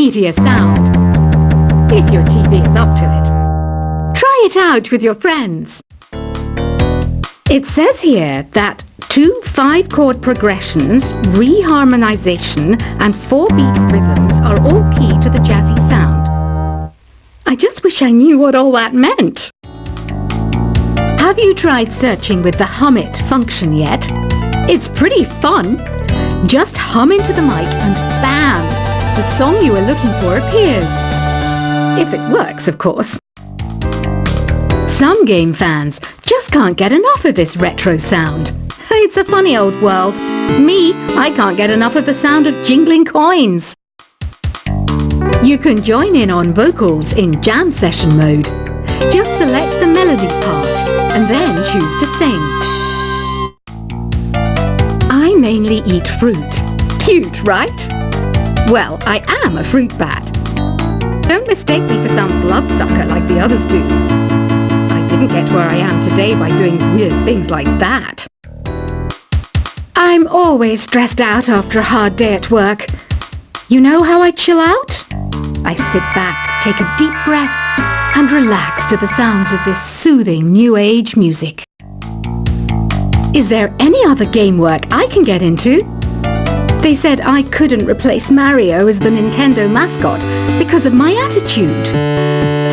meteor sound. If your TV is up to it. Try it out with your friends. It says here that 2 5-chord progressions, reharmonization, and 4-beat rhythms are all key to the jazzy sound. I just wish I knew what all that meant. Have you tried searching with the Hum It function yet? It's pretty fun. Just hum into the mic and bam! The song you are looking for appears. If it works, of course. Some game fans just can't get enough of this retro sound. It's a funny old world. Me, I can't get enough of the sound of jingling coins. You can join in on vocals in jam session mode. Just select the melody part and then choose to sing. I mainly eat fruit. Cute, right? Well, I am a fruit bat. Don't mistake me for some bloodsucker like the others do. I didn't get where I am today by doing weird things like that. I'm always stressed out after a hard day at work. You know how I chill out? I sit back, take a deep breath, and relax to the sounds of this soothing new age music. Is there any other game work I can get into? They said I couldn't replace Mario as the Nintendo mascot because of my attitude.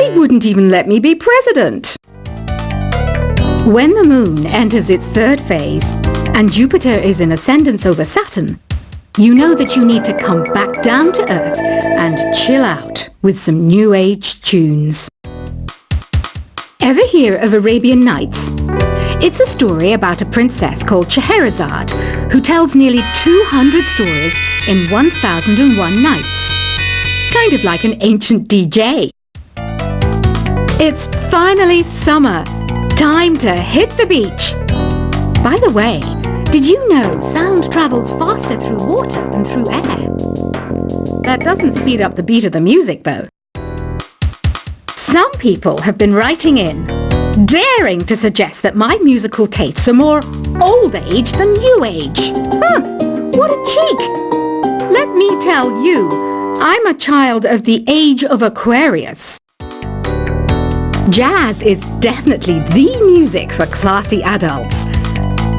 They wouldn't even let me be president. When the moon enters its 3rd phase and Jupiter is in ascendance over Saturn, you know that you need to come back down to Earth and chill out with some new age tunes. Ever hear of Arabian Nights? It's a story about a princess called Scheherazade who tells nearly 200 stories in 1001 nights. Kind of like an ancient DJ. It's finally summer. Time to hit the beach. By the way, did you know sound travels faster through water than through air? That doesn't speed up the beat of the music, though. Some people have been writing in, daring to suggest that my musical tastes are more old age than new age. Huh, what a cheek! Let me tell you, I'm a child of the age of Aquarius. Jazz is definitely the music for classy adults.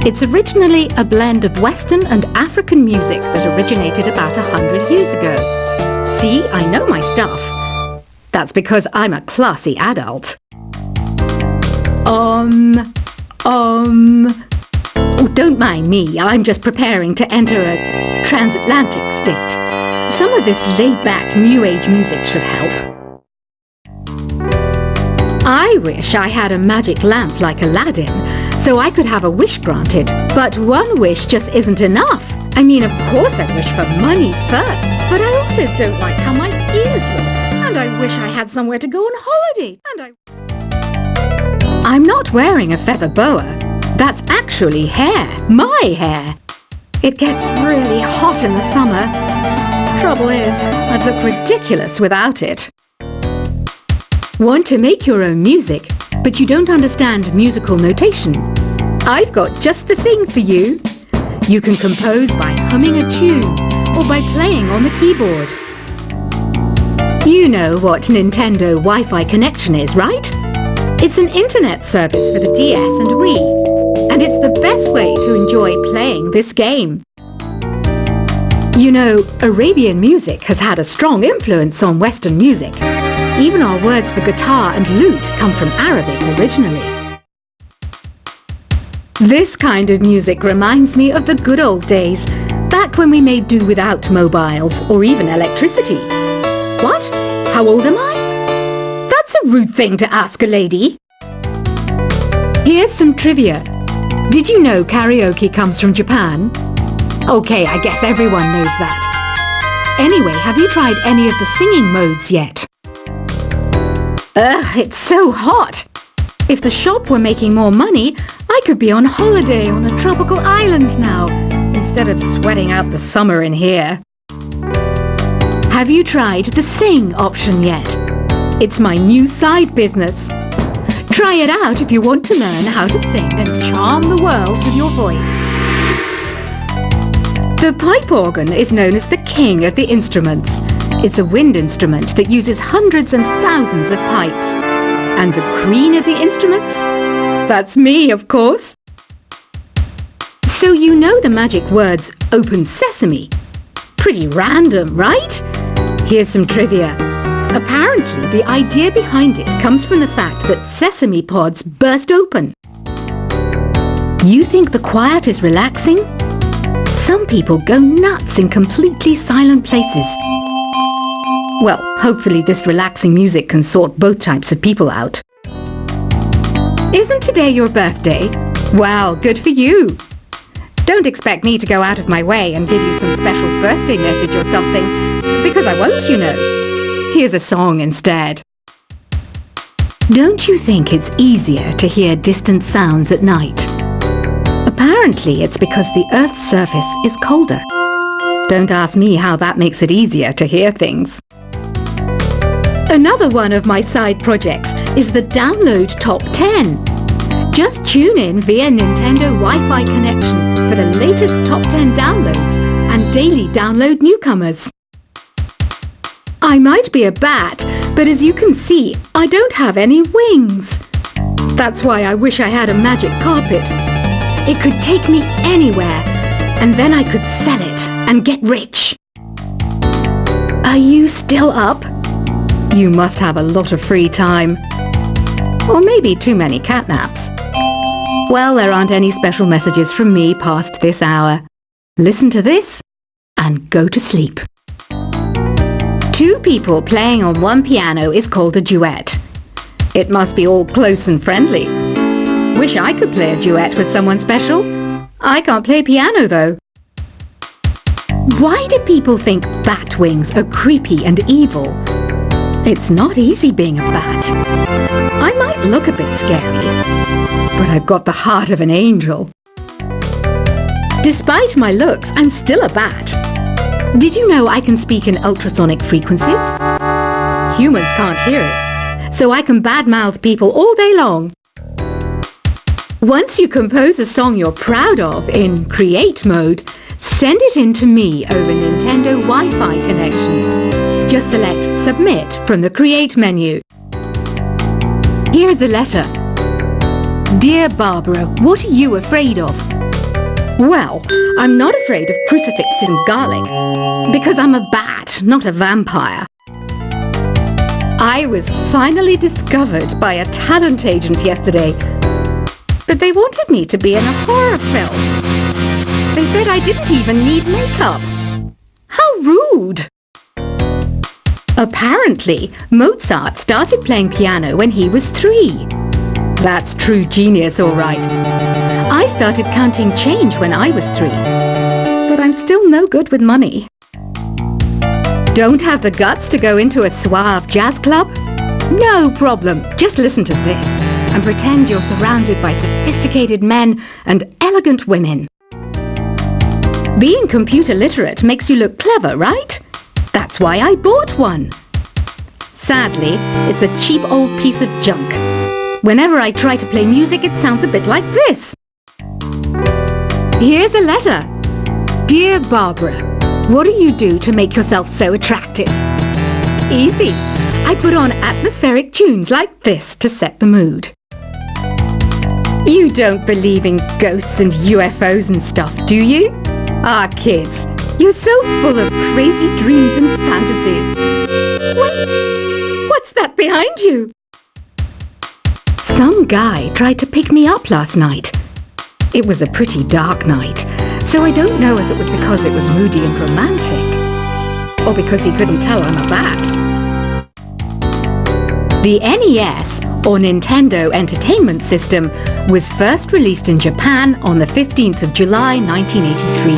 It's originally a blend of Western and African music that originated about 100 years ago. See, I know my stuff. That's because I'm a classy adult. Oh, don't mind me. I'm just preparing to enter a transatlantic state. Some of this laid-back New Age music should help. I wish I had a magic lamp like Aladdin, so I could have a wish granted. But one wish just isn't enough. I mean, of course I wish for money first, but I also don't like how my ears look. And I wish I had somewhere to go on holiday. I'm not wearing a feather boa. That's actually hair. My hair. It gets really hot in the summer. Trouble is, I'd look ridiculous without it. Want to make your own music, but you don't understand musical notation? I've got just the thing for you. You can compose by humming a tune or by playing on the keyboard. You know what Nintendo Wi-Fi connection is, right? It's an internet service for the DS and Wii, and it's the best way to enjoy playing this game. You know, Arabian music has had a strong influence on Western music. Even our words for guitar and lute come from Arabic originally. This kind of music reminds me of the good old days, back when we made do without mobiles or even electricity. What? How old am I? That's a rude thing to ask a lady. Here's some trivia. Did you know karaoke comes from Japan? Okay, I guess everyone knows that. Anyway, have you tried any of the singing modes yet? Ugh, it's so hot. If the shop were making more money, I could be on holiday on a tropical island now, instead of sweating out the summer in here. Have you tried the sing option yet? It's my new side business. Try it out if you want to learn how to sing and charm the world with your voice. The pipe organ is known as the king of the instruments. It's a wind instrument that uses hundreds and thousands of pipes. And the queen of the instruments? That's me, of course. So you know the magic words "Open Sesame"? Pretty random, right? Here's some trivia. Apparently, the idea behind it comes from the fact that sesame pods burst open. You think the quiet is relaxing? Some people go nuts in completely silent places. Well, hopefully this relaxing music can sort both types of people out. Isn't today your birthday? Well, good for you. Don't expect me to go out of my way and give you some special birthday message or something, because I won't, you know. Here's a song instead. Don't you think it's easier to hear distant sounds at night? Apparently it's because the Earth's surface is colder. Don't ask me how that makes it easier to hear things. Another one of my side projects is the Download Top 10. Just tune in via Nintendo Wi-Fi connection for the latest Top 10 downloads and daily download newcomers. I might be a bat, but as you can see, I don't have any wings. That's why I wish I had a magic carpet. It could take me anywhere, and then I could sell it and get rich. Are you still up? You must have a lot of free time. Or maybe too many catnaps. Well, there aren't any special messages from me past this hour. Listen to this and go to sleep. Two people playing on one piano is called a duet. It must be all close and friendly. Wish I could play a duet with someone special. I can't play piano though. Why do people think bat wings are creepy and evil? It's not easy being a bat. I might look a bit scary, but I've got the heart of an angel. Despite my looks, I'm still a bat. Did you know I can speak in ultrasonic frequencies? Humans can't hear it, so I can badmouth people all day long. Once you compose a song you're proud of in Create mode, send it in to me over Nintendo Wi-Fi connection. Just select Submit from the Create menu. Here's a letter. Dear Barbara, what are you afraid of? Well, I'm not afraid of crucifixes and garlic, because I'm a bat, not a vampire. I was finally discovered by a talent agent yesterday, but they wanted me to be in a horror film. They said I didn't even need makeup. How rude! Apparently, Mozart started playing piano when he was 3. That's true genius, all right. I started counting change when I was 3, but I'm still no good with money. Don't have the guts to go into a suave jazz club? No problem, just listen to this and pretend you're surrounded by sophisticated men and elegant women. Being computer literate makes you look clever, right? That's why I bought one. Sadly, it's a cheap old piece of junk. Whenever I try to play music, it sounds a bit like this. Here's a letter. Dear Barbara, what do you do to make yourself so attractive? Easy. I put on atmospheric tunes like this to set the mood. You don't believe in ghosts and UFOs and stuff, do you? Ah, kids, you're so full of crazy dreams and fantasies. Wait, what's that behind you? Some guy tried to pick me up last night. It was a pretty dark night, so I don't know if it was because it was moody and romantic, or because he couldn't tell I'm a bat. The NES, or Nintendo Entertainment System, was first released in Japan on the 15th of July 1983.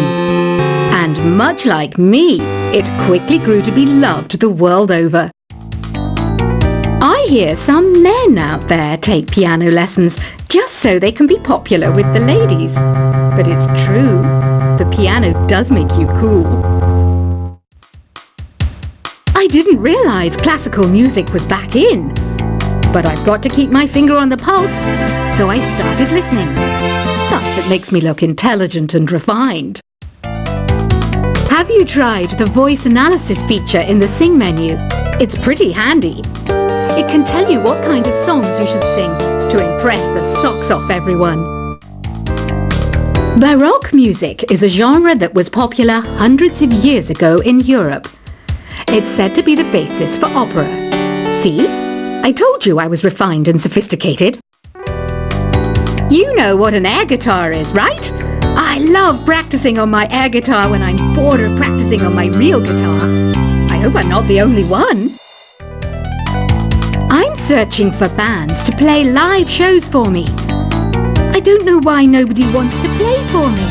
And much like me, it quickly grew to be loved the world over. I hear some men out there take piano lessons just so they can be popular with the ladies. But it's true, the piano does make you cool. I didn't realize classical music was back in. But I've got to keep my finger on the pulse, so I started listening. Thus it makes me look intelligent and refined. Have you tried the voice analysis feature in the Sing menu? It's pretty handy. It can tell you what kind of songs you should sing to impress the socks off everyone. Baroque music is a genre that was popular hundreds of years ago in Europe. It's said to be the basis for opera. See? I told you I was refined and sophisticated. You know what an air guitar is, right? I love practicing on my air guitar when I'm bored of practicing on my real guitar. I hope I'm not the only one. I'm searching for bands to play live shows for me. I don't know why nobody wants to play for me.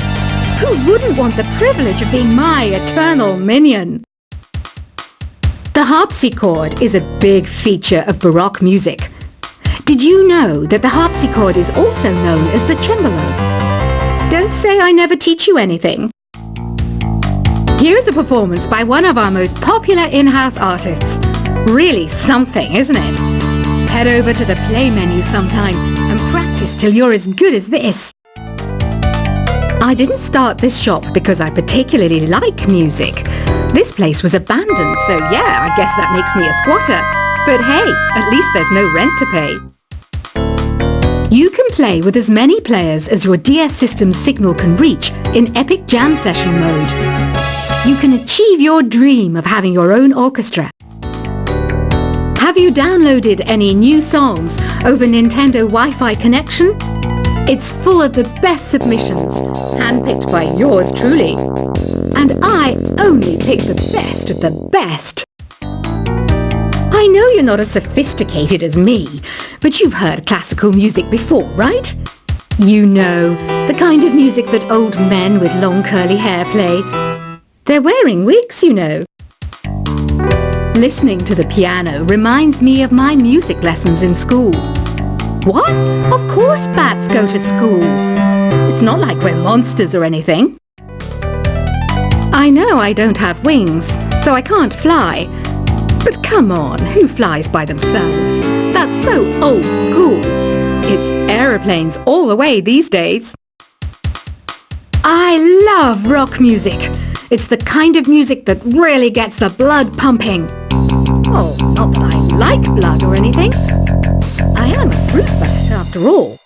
Who wouldn't want the privilege of being my eternal minion? The harpsichord is a big feature of Baroque music. Did you know that the harpsichord is also known as the cembalo? Don't say I never teach you anything. Here's a performance by one of our most popular in-house artists. Really something, isn't it? Head over to the play menu sometime and practice till you're as good as this. I didn't start this shop because I particularly like music. This place was abandoned, so yeah, I guess that makes me a squatter. But hey, at least there's no rent to pay. You can play with as many players as your DS system's signal can reach in Epic Jam Session mode. You can achieve your dream of having your own orchestra. Have you downloaded any new songs over Nintendo Wi-Fi connection? It's full of the best submissions, handpicked by yours truly. And I only pick the best of the best. I know you're not as sophisticated as me, but you've heard classical music before, right? You know, the kind of music that old men with long curly hair play. They're wearing wigs, you know. Listening to the piano reminds me of my music lessons in school. What? Of course bats go to school. It's not like we're monsters or anything. I know I don't have wings, so I can't fly. But come on, who flies by themselves? That's so old school. It's aeroplanes all the way these days. I love rock music. It's the kind of music that really gets the blood pumping. Oh, not that I like blood or anything. I am a fruit bat after all.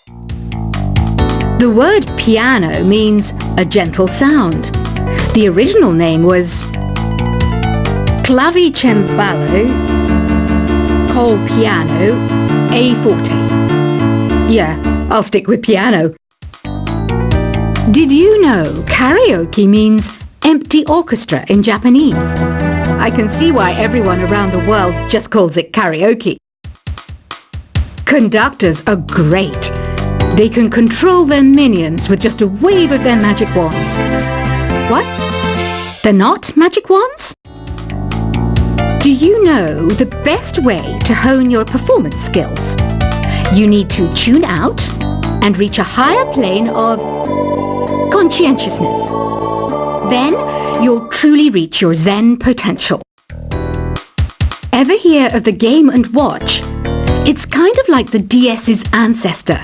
The word piano means a gentle sound. The original name was Clavicembalo col piano a forte. Yeah, I'll stick with piano. Did you know karaoke means empty orchestra in Japanese? I can see why everyone around the world just calls it karaoke. Conductors are great. They can control their minions with just a wave of their magic wands. What? They're not magic wands? Do you know the best way to hone your performance skills? You need to tune out and reach a higher plane of conscientiousness. Then you'll truly reach your Zen potential. Ever hear of the Game & Watch? It's kind of like the DS's ancestor.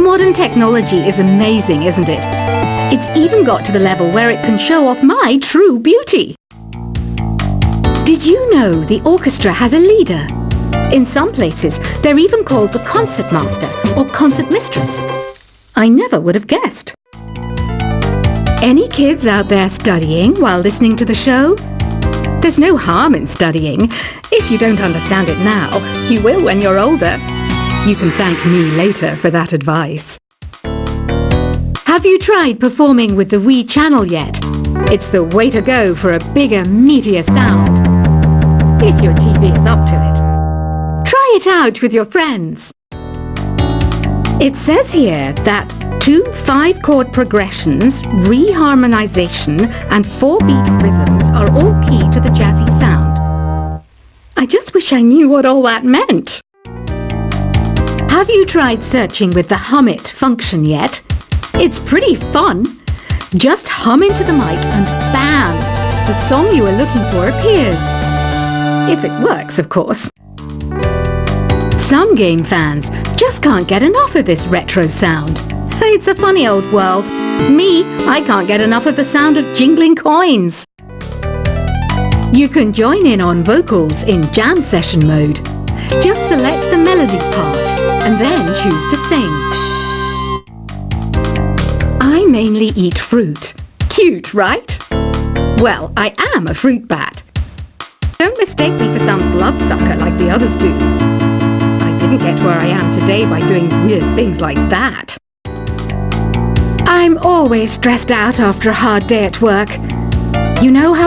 Modern technology is amazing, isn't it? It's even got to the level where it can show off my true beauty. Did you know the orchestra has a leader? In some places, they're even called the concertmaster or concertmistress. I never would have guessed. Any kids out there studying while listening to the show? There's no harm in studying. If you don't understand it now, you will when you're older. You can thank me later for that advice. Have you tried performing with the Wii channel yet? It's the way to go for a bigger, meatier sound. If your TV is up to it. Try it out with your friends. It says here that 2 5-chord progressions, reharmonization, and 4-beat rhythms are all key to the jazzy sound. I just wish I knew what all that meant. Have you tried searching with the Hum It function yet? It's pretty fun. Just hum into the mic and bam! The song you are looking for appears. If it works, of course. Some game fans just can't get enough of this retro sound. It's a funny old world. Me, I can't get enough of the sound of jingling coins. You can join in on vocals in jam session mode. Just select the melody part and then choose to sing. I mainly eat fruit. Cute, right? Well, I am a fruit bat. Don't mistake me for some bloodsucker like the others do. I didn't get where I am today by doing weird things like that. I'm always stressed out after a hard day at work. You know how